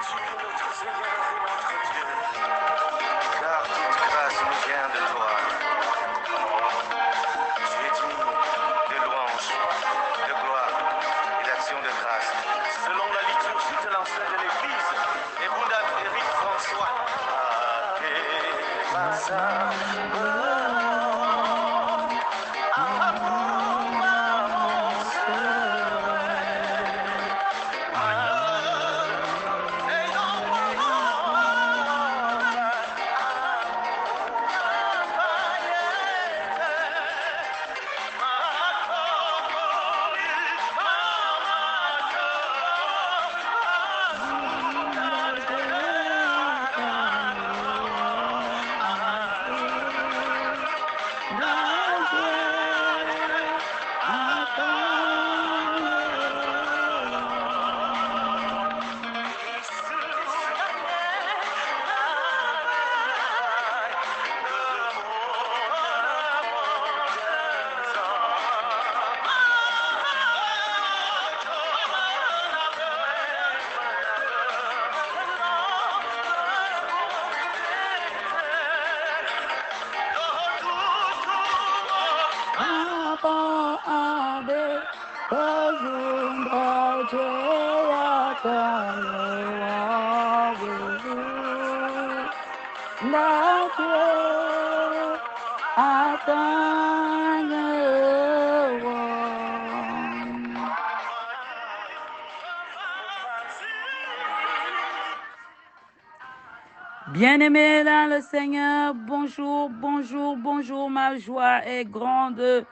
Tu es notre Seigneur et notre Dieu, car toute grâce nous vient de toi. Tu es digne de louanges, de gloire et d'action de grâce. Selon la liturgie de l'enseigne de l'Église, et Bouddha Éric François. Bien-aimés dans le Seigneur, bonjour, bonjour, bonjour. Ma joie est grande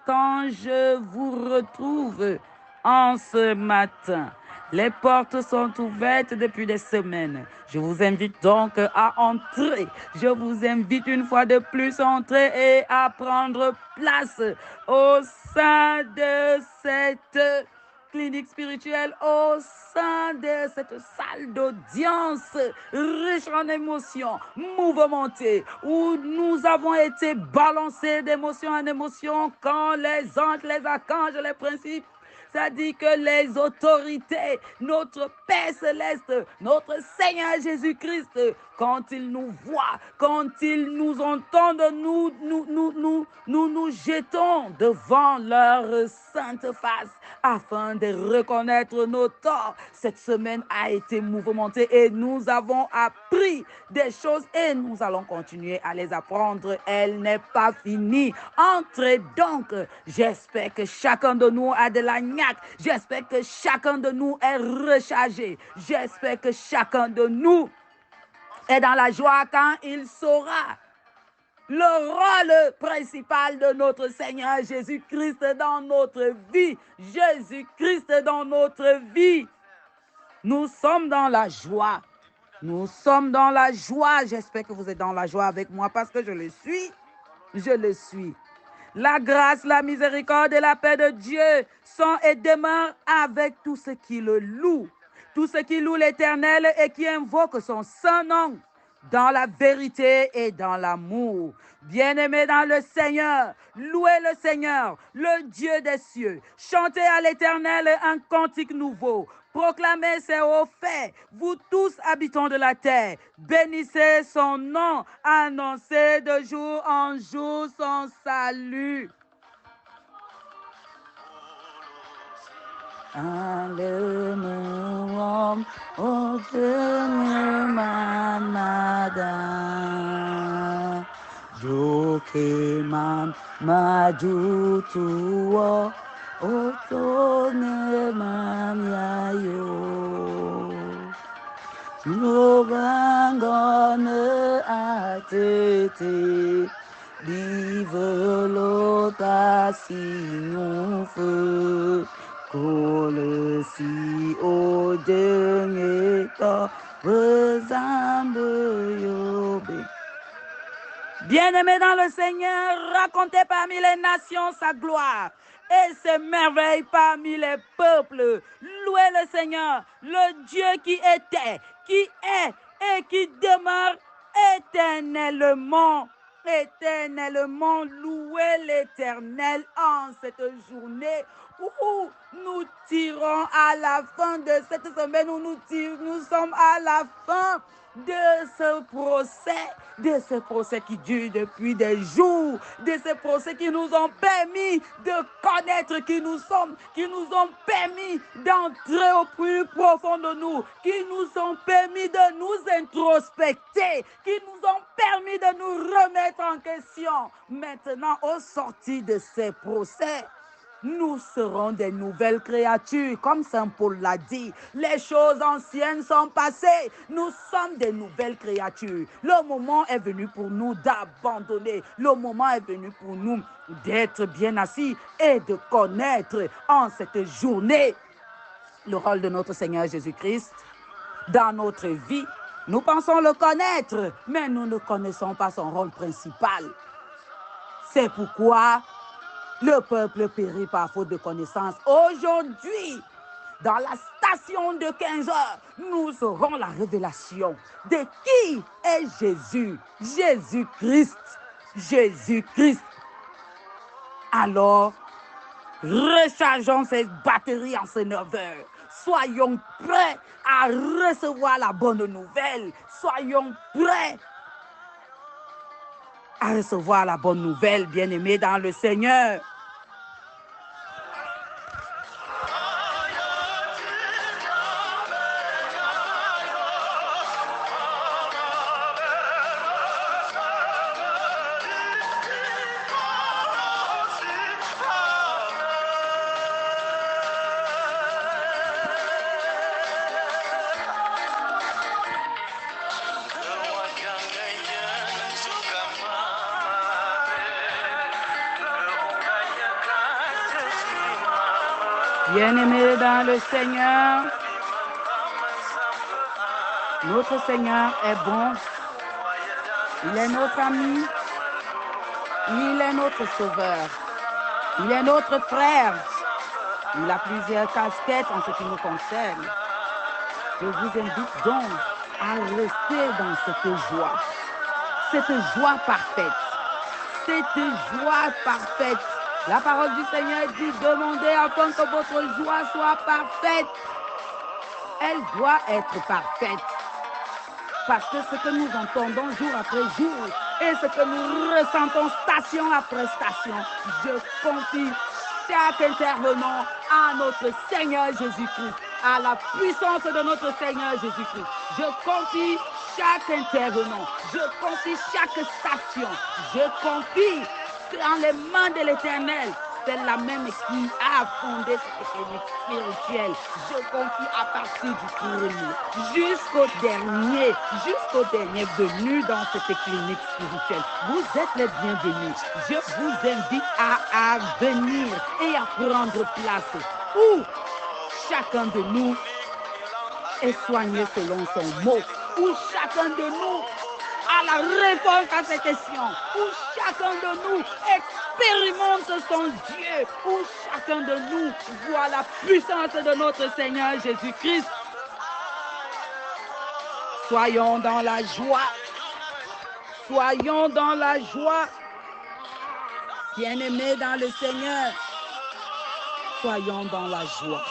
quand je vous retrouve en ce matin. Les portes sont ouvertes depuis des semaines. Je vous invite donc à entrer. Je vous invite une fois de plus à entrer et à prendre place au sein de cette clinique spirituelle, au sein de cette salle d'audience riche en émotions, mouvementée, où nous avons été balancés d'émotion en émotion quand les anges, les archanges, les principes, c'est-à-dire que les autorités, notre Père céleste, notre Seigneur Jésus-Christ, quand ils nous voient, quand ils nous entendent, nous jetons devant leur sainte face afin de reconnaître nos torts. Cette semaine a été mouvementée et nous avons appris des choses et nous allons continuer à les apprendre. Elle n'est pas finie. Entrez donc. J'espère que chacun de nous a de la niaque. J'espère que chacun de nous est rechargé. J'espère que chacun de nous est dans la joie quand il saura le rôle principal de notre Seigneur Jésus-Christ dans notre vie. Jésus-Christ dans notre vie. Nous sommes dans la joie. Nous sommes dans la joie. J'espère que vous êtes dans la joie avec moi parce que je le suis. Je le suis. La grâce, la miséricorde et la paix de Dieu sont et demeurent avec tous ceux qui le louent. Tous ceux qui louent l'Éternel et qui invoquent son saint nom dans la vérité et dans l'amour. Bien-aimés dans le Seigneur, louez le Seigneur, le Dieu des cieux. Chantez à l'Éternel un cantique nouveau. Proclamez ses hauts faits, vous tous habitants de la terre. Bénissez son nom, annoncez de jour en jour son salut. Alléluia, oh Seigneur, mamada, joke mam majutua, oh Seigneur, mam yayo, lobangone atete, livre feu. Si au bien-aimés dans le Seigneur, racontez parmi les nations sa gloire et ses merveilles parmi les peuples. Louez le Seigneur, le Dieu qui était, qui est et qui demeure éternellement. Éternellement, louez l'Éternel en cette journée où nous tirons à la fin de cette semaine, où nous sommes à la fin de ce procès qui dure depuis des jours, de ce procès qui nous ont permis de connaître qui nous sommes, qui nous ont permis d'entrer au plus profond de nous, qui nous ont permis de nous introspecter, qui nous ont permis de nous remettre en question. Maintenant, au sortir de ces procès, nous serons des nouvelles créatures, comme Saint Paul l'a dit. Les choses anciennes sont passées. Nous sommes des nouvelles créatures. Le moment est venu pour nous d'abandonner. Le moment est venu pour nous d'être bien assis et de connaître en cette journée le rôle de notre Seigneur Jésus-Christ dans notre vie. Nous pensons le connaître, mais nous ne connaissons pas son rôle principal. C'est pourquoi le peuple périt par faute de connaissance. Aujourd'hui, dans la station de 15 heures, nous aurons la révélation de qui est Jésus. Jésus-Christ. Jésus-Christ. Alors, rechargeons ces batteries en ce 9 heures. Soyons prêts à recevoir la bonne nouvelle. Soyons prêts à recevoir la bonne nouvelle, bien-aimés dans le Seigneur. Bien-aimés dans le Seigneur, notre Seigneur est bon, il est notre ami, il est notre sauveur, il est notre frère, il a plusieurs casquettes en ce qui nous concerne. Je vous invite donc à rester dans cette joie parfaite, cette joie parfaite. La parole du Seigneur dit, demandez afin que votre joie soit parfaite. Elle doit être parfaite. Parce que ce que nous entendons jour après jour et ce que nous ressentons station après station, je confie chaque intervenant à notre Seigneur Jésus-Christ, à la puissance de notre Seigneur Jésus-Christ. Je confie chaque intervenant, je confie chaque station, je confie dans les mains de l'Éternel. C'est la même qui a fondé cette clinique spirituelle. Je confie à partir du premier jusqu'au dernier venu dans cette clinique spirituelle. Vous êtes les bienvenus. Je vous invite à venir et à prendre place où chacun de nous est soigné selon son mot, où chacun de nous a la réponse à ces questions, où chacun de nous expérimente son Dieu, où chacun de nous voit la puissance de notre Seigneur Jésus-Christ. Soyons dans la joie. Soyons dans la joie. Bien-aimés dans le Seigneur, soyons dans la joie.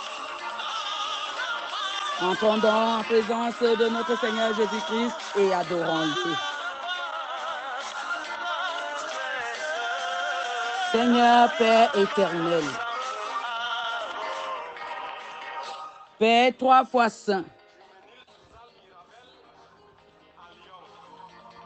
Entendons en présence de notre Seigneur Jésus-Christ et adorons-le. Seigneur Père éternel, Père 3 fois saint,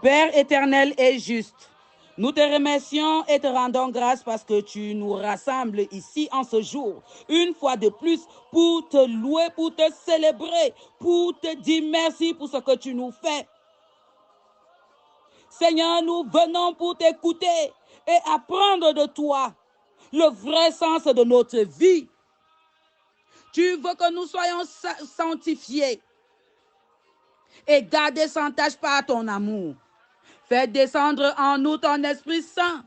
Père éternel et juste, nous te remercions et te rendons grâce parce que tu nous rassembles ici en ce jour, une fois de plus, pour te louer, pour te célébrer, pour te dire merci pour ce que tu nous fais. Seigneur, nous venons pour t'écouter et apprendre de toi le vrai sens de notre vie. Tu veux que nous soyons sanctifiés et gardés sans tache par ton amour. Fais descendre en nous ton Esprit Saint,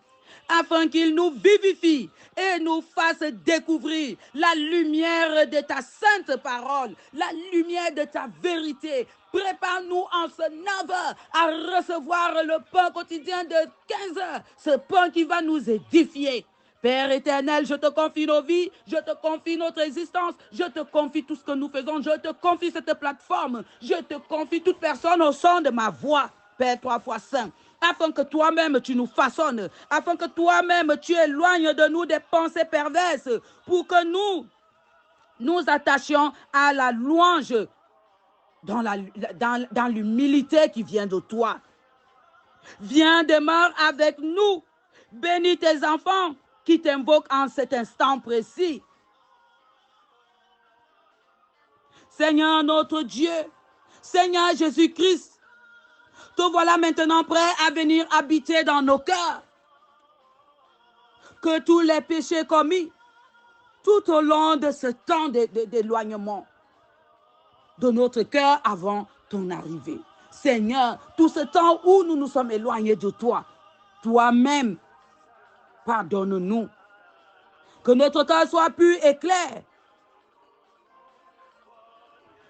afin qu'il nous vivifie et nous fasse découvrir la lumière de ta sainte parole, la lumière de ta vérité. Prépare-nous en ce 9 heures à recevoir le pain quotidien de 15 heures, ce pain qui va nous édifier. Père éternel, je te confie nos vies, je te confie notre existence, je te confie tout ce que nous faisons, je te confie cette plateforme, je te confie toute personne au son de ma voix, Père 3 fois saint, afin que toi-même tu nous façonnes, afin que toi-même tu éloignes de nous des pensées perverses, pour que nous attachions à la louange dans l'humilité qui vient de toi. Viens, demeure avec nous. Bénis tes enfants qui t'invoquent en cet instant précis. Seigneur notre Dieu, Seigneur Jésus-Christ, te voilà maintenant prêt à venir habiter dans nos cœurs. Que tous les péchés commis tout au long de ce temps d'éloignement de notre cœur avant ton arrivée. Seigneur, tout ce temps où nous nous sommes éloignés de toi, toi-même, pardonne-nous. Que notre cœur soit pur et clair.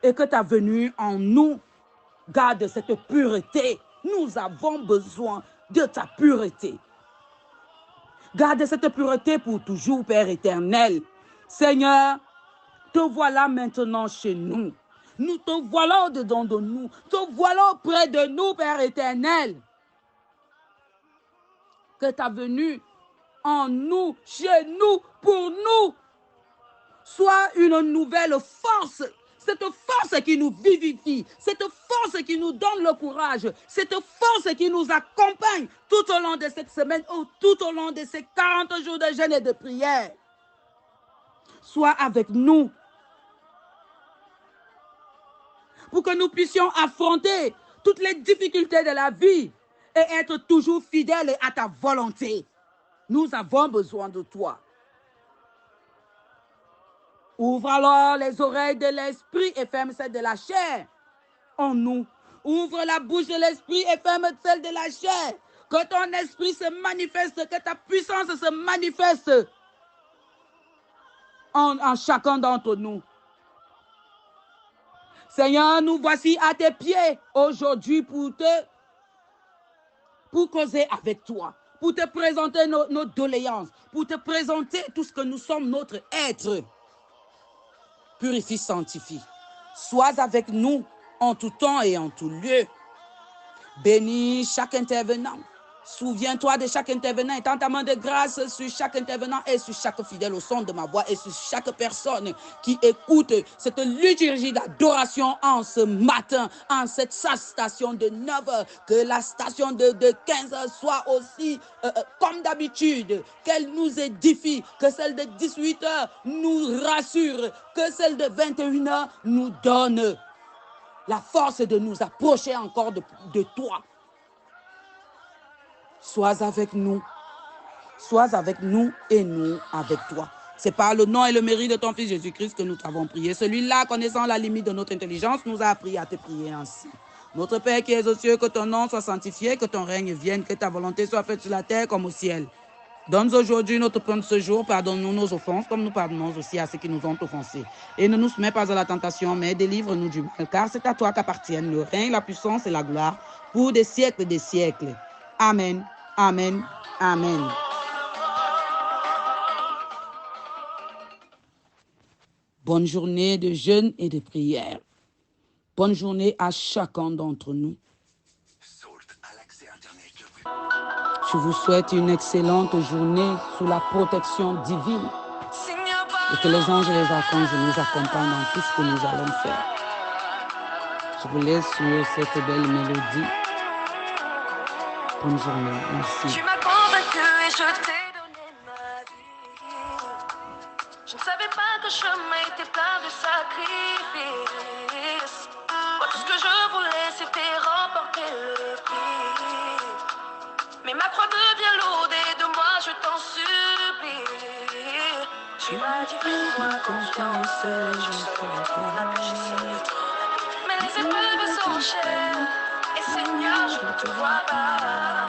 Et que ta venue en nous garde cette pureté. Nous avons besoin de ta pureté. Garde cette pureté pour toujours, Père éternel. Seigneur, te voilà maintenant chez nous. Nous te voilà au-dedans de nous. Te voilà auprès de nous, Père éternel. Que ta venue en nous, chez nous, pour nous, soit une nouvelle force. Cette force qui nous vivifie, cette force qui nous donne le courage, cette force qui nous accompagne tout au long de cette semaine ou tout au long de ces 40 jours de jeûne et de prière. Sois avec nous pour que nous puissions affronter toutes les difficultés de la vie et être toujours fidèles à ta volonté. Nous avons besoin de toi. Ouvre alors les oreilles de l'esprit et ferme celles de la chair en nous. Ouvre la bouche de l'esprit et ferme celle de la chair. Que ton esprit se manifeste, que ta puissance se manifeste en chacun d'entre nous. Seigneur, nous voici à tes pieds aujourd'hui pour causer avec toi, pour te présenter nos doléances, pour te présenter tout ce que nous sommes, notre être. Purifie, sanctifie. Sois avec nous en tout temps et en tout lieu. Bénis chaque intervenant. Souviens-toi de chaque intervenant et tends ta main de grâce sur chaque intervenant et sur chaque fidèle au son de ma voix et sur chaque personne qui écoute cette liturgie d'adoration en ce matin, en cette station de 9h, que la station de 15h soit aussi comme d'habitude, qu'elle nous édifie, que celle de 18h nous rassure, que celle de 21h nous donne la force de nous approcher encore de toi. Sois avec nous et nous avec toi. C'est par le nom et le mérite de ton Fils Jésus-Christ que nous t'avons prié. Celui-là, connaissant la limite de notre intelligence, nous a appris à te prier ainsi. Notre Père qui es aux cieux, que ton nom soit sanctifié, que ton règne vienne, que ta volonté soit faite sur la terre comme au ciel. Donne aujourd'hui notre pain de ce jour, pardonne-nous nos offenses, comme nous pardonnons aussi à ceux qui nous ont offensés. Et ne nous soumets pas à la tentation, mais délivre-nous du mal, car c'est à toi qu'appartiennent le règne, la puissance et la gloire, pour des siècles et des siècles. Amen, amen, amen. Bonne journée de jeûne et de prière. Bonne journée à chacun d'entre nous. Je vous souhaite une excellente journée sous la protection divine et que les anges et les archanges nous accompagnent dans tout ce que nous allons faire. Je vous laisse sur cette belle mélodie. Bonne journée, merci. Tu m'as convaincu et je t'ai donné ma vie. Je ne savais pas que le chemin était plein de sacrifices. Moi, tout ce que je voulais, c'était remporter le prix. Mais ma croix devient lourde et de moi, je t'en supplie. Tu m'as dit, fais-moi confiance, je serai ton appui. Mais les épreuves sont chères, et Seigneur, je ne te vois pas.